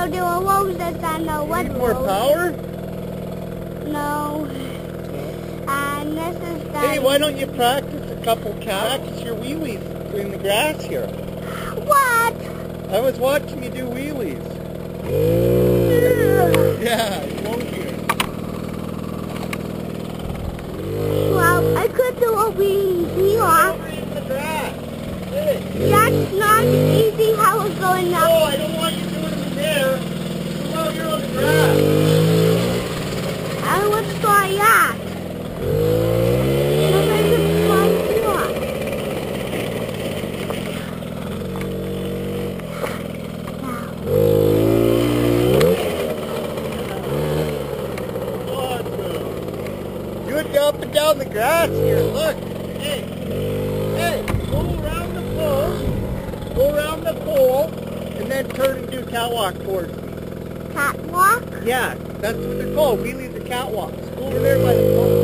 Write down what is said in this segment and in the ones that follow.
to do a roses and a wet Need more power? No. And this is the... Hey, why don't you practice a couple practice your wheelies in the grass here? What? I was watching you do wheelies. Yeah, you won't hear. Well, I could do a wheelie. Over in the grass. Hey. That's not easy how it's going up. No, I don't want you doing it in there. Come out here on the grass. I would try that. Good up and down the grass here. Look. Hey. Hey. Go around the pole. Go around the pole. And then turn and do catwalk towards me. Catwalk? Yeah. That's what they're called. Wheelies are catwalks. Go over there by the pole.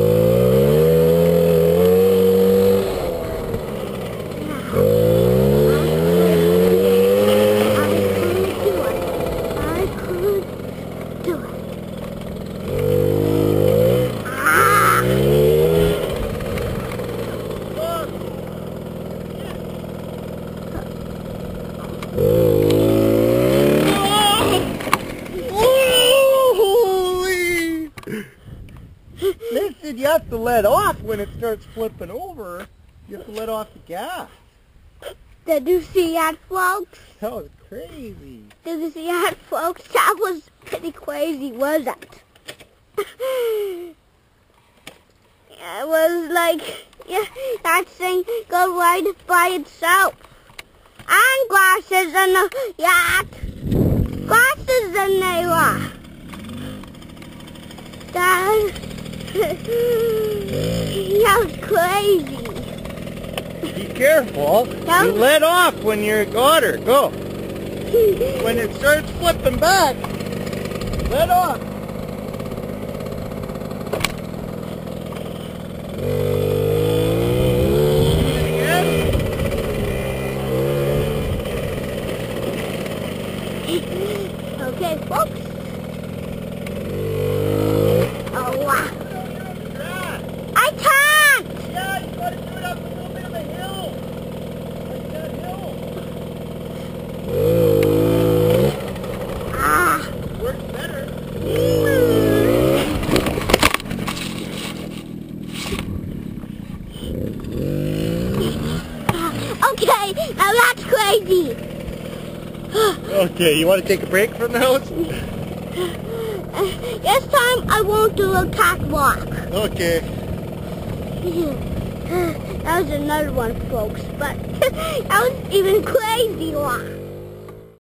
Listen, you have to let off when it starts flipping over. You have to let off the gas. Did you see that, folks? That was crazy. Did you see that, folks? That was pretty crazy, wasn't it? It was like, yeah, that thing go right by itself. And glasses and the yacht. Glasses and they were. That was crazy. Be careful. You let off when you're got her. Go. When it starts flipping back, let off. Okay, folks. Oh, wow. I can't! Yeah, you gotta do it up a little bit of a hill. Like that hill. Ah. Works better. Okay, now that's crazy. Okay, you want to take a break from the house? This time I won't do a catwalk. Okay. That was another one, folks, but that was even crazy one.